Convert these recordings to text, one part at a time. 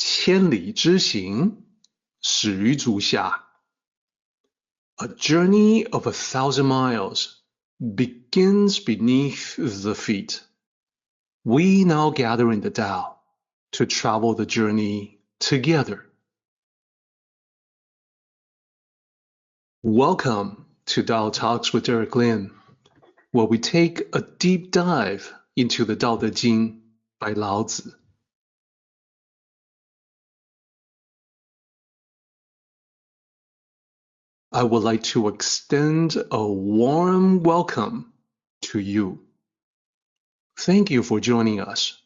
千里之行，始于足下。A journey of 1,000 miles begins beneath the feet. We now gather in the Tao to travel the journey together. Welcome to Tao Talks with Derek Lin, where we take a deep dive into the Tao Te Ching by Lao Tzu. I would like to extend a warm welcome to you. Thank you for joining us.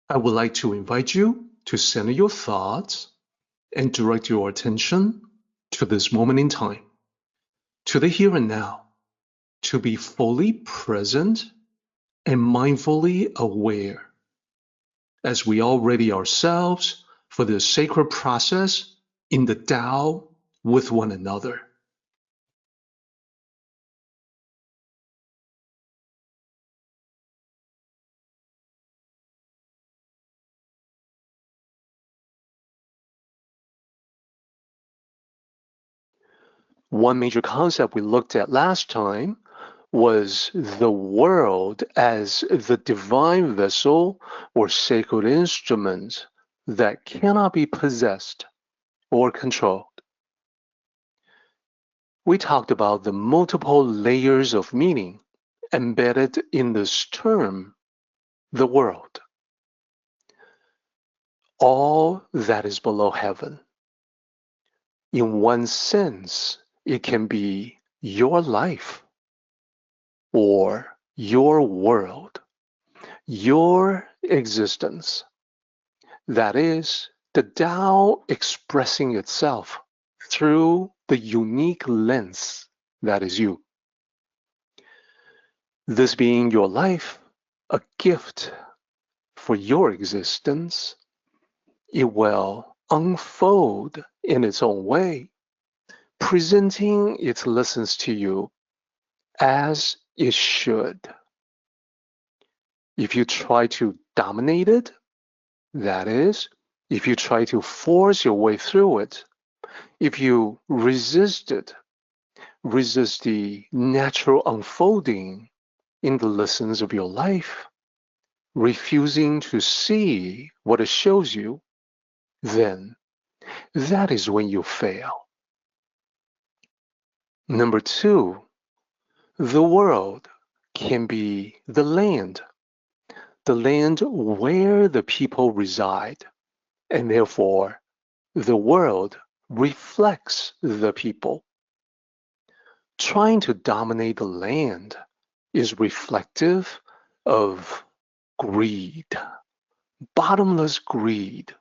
I would like to invite you to center your thoughts and direct your attention to this moment in time, to the here and now, to be fully present and mindfully aware as we all ready ourselves for this sacred process in the Tao with one another. One major concept we looked at last time was the world as the divine vessel or sacred instrument that cannot be possessed or controlled. We talked about the multiple layers of meaning embedded in this term, the world. All that is below heaven. In one sense, it can be your life or your world, your existence. That is, the Tao expressing itself through the unique lens that is you. This being your life, a gift for your existence, it will unfold in its own way, presenting its lessons to you as it should. If you try to dominate it, that is, if you try to force your way through it, if you resist it, resist the natural unfolding in the lessons of your life, refusing to see what it shows you, then that is when you fail. Number two, the world can be the land where the people reside, and therefore the world reflects the people. Trying to dominate the land is reflective of greed, bottomless greed,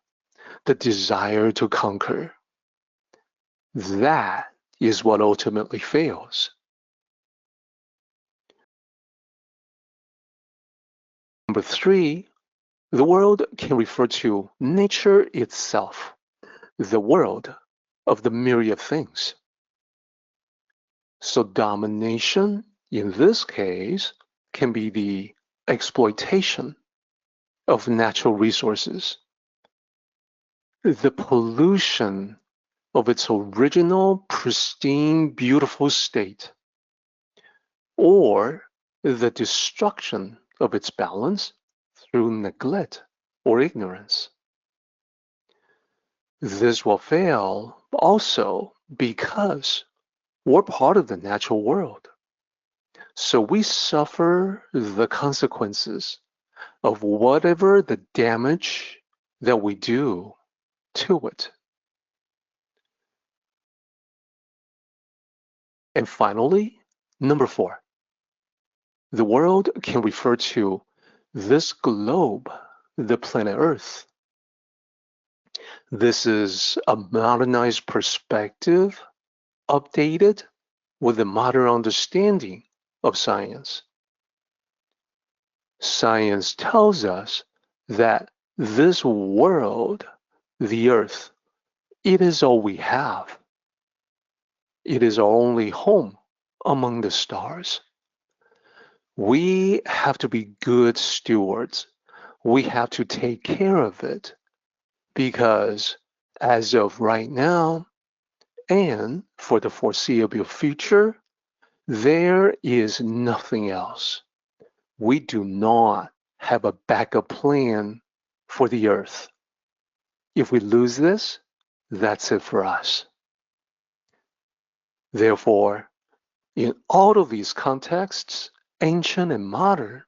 the desire to conquer. That is what ultimately fails. Number three, the world can refer to nature itself, the world of the myriad things. So domination, in this case, can be the exploitation of natural resources, the pollution of its original, pristine, beautiful state, or the destruction of its balance through neglect or ignorance. This will fail also because we're part of the natural world. So we suffer the consequences of whatever the damage that we do to it. And finally, number four, the world can refer to this globe, the planet Earth. This is a modernized perspective, updated with a modern understanding of science. Science tells us that this world, the Earth, it is all we have. It is our only home among the stars. We have to be good stewards. We have to take care of it because as of right now and for the foreseeable future, there is nothing else. We do not have a backup plan for the earth. If we lose this, that's it for us. Therefore, in all of these contexts, ancient and modern,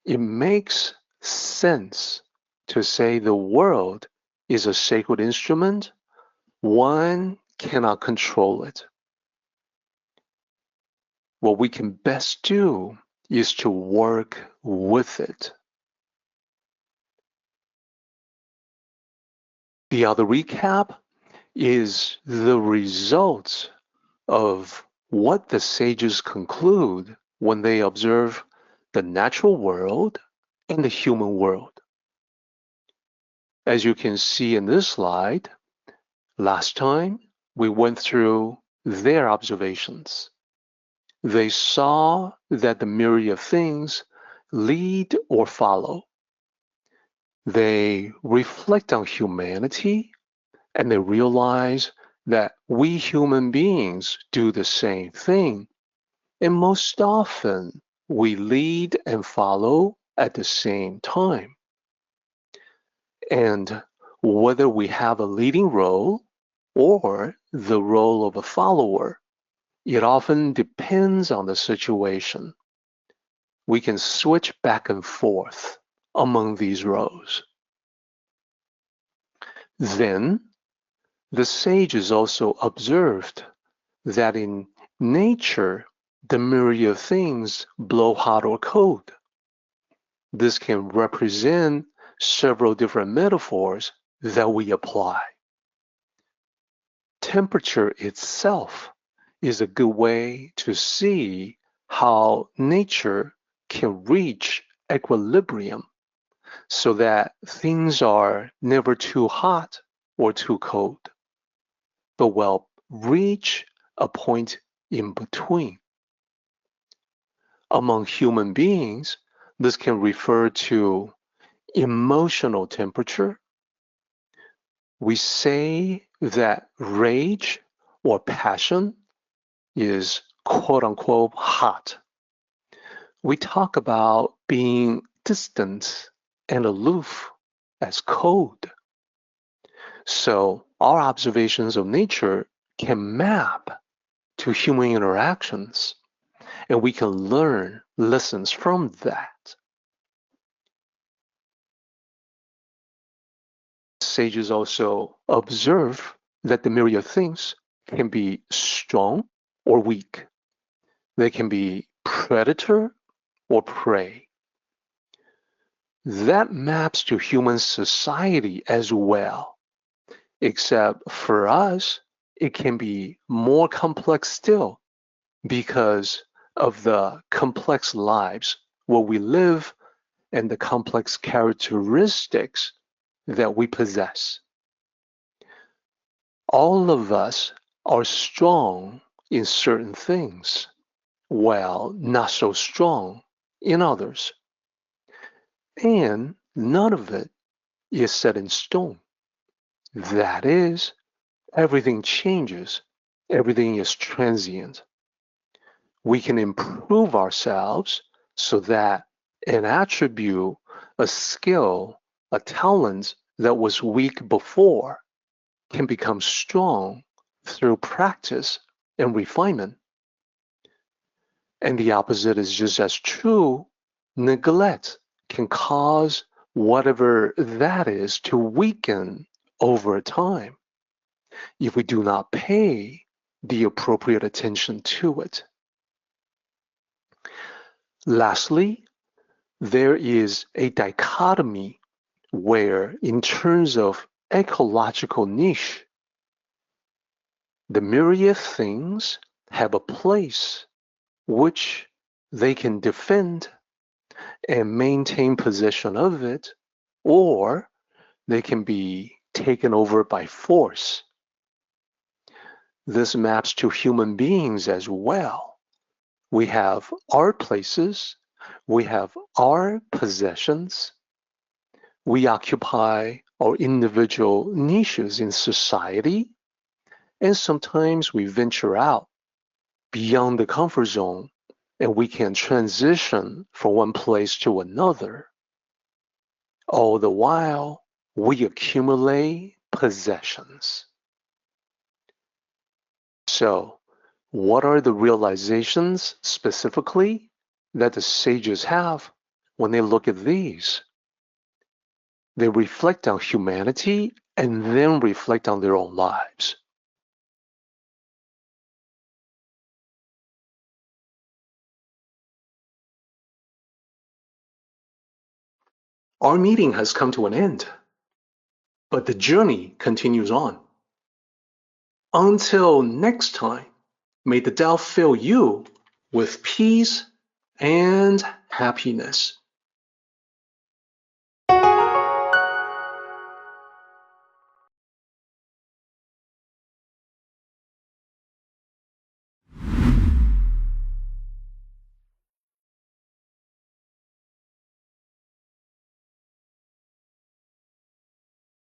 it makes sense to say the world is a sacred instrument. One cannot control it. What we can best do is to work with it. The other recap is the results of what the sages conclude when they observe the natural world and the human world. As you can see in this slide, last time we went through their observations. They saw that the myriad of things lead or follow. They reflect on humanity and they realize that we human beings do the same thing. And most often, we lead and follow at the same time. And whether we have a leading role or the role of a follower, it often depends on the situation. We can switch back and forth among these roles. Then, the sages also observed that in nature, the myriad of things blow hot or cold. This can represent several different metaphors that we apply. Temperature itself is a good way to see how nature can reach equilibrium so that things are never too hot or too cold, but will reach a point in between. Among human beings, this can refer to emotional temperature. We say that rage or passion is quote unquote hot. We talk about being distant and aloof as cold. So our observations of nature can map to human interactions, and we can learn lessons from that. Sages also observe that the myriad things can be strong or weak. They can be predator or prey. That maps to human society as well, except for us, it can be more complex still because of the complex lives where we live and the complex characteristics that we possess. All of us are strong in certain things, while not so strong in others. And none of it is set in stone. That is, everything changes, everything is transient. We can improve ourselves so that an attribute, a skill, a talent that was weak before can become strong through practice and refinement. And the opposite is just as true. Neglect can cause whatever that is to weaken over time if we do not pay the appropriate attention to it. Lastly, there is a dichotomy where, in terms of ecological niche, the myriad things have a place which they can defend and maintain possession of it, or they can be taken over by force. This maps to human beings as well. We have our places, we have our possessions, we occupy our individual niches in society, and sometimes we venture out beyond the comfort zone and we can transition from one place to another. All the while, we accumulate possessions. So, what are the realizations specifically that the sages have when they look at these? They reflect on humanity and then reflect on their own lives. Our meeting has come to an end, but the journey continues on. Until next time, may the Tao fill you with peace and happiness.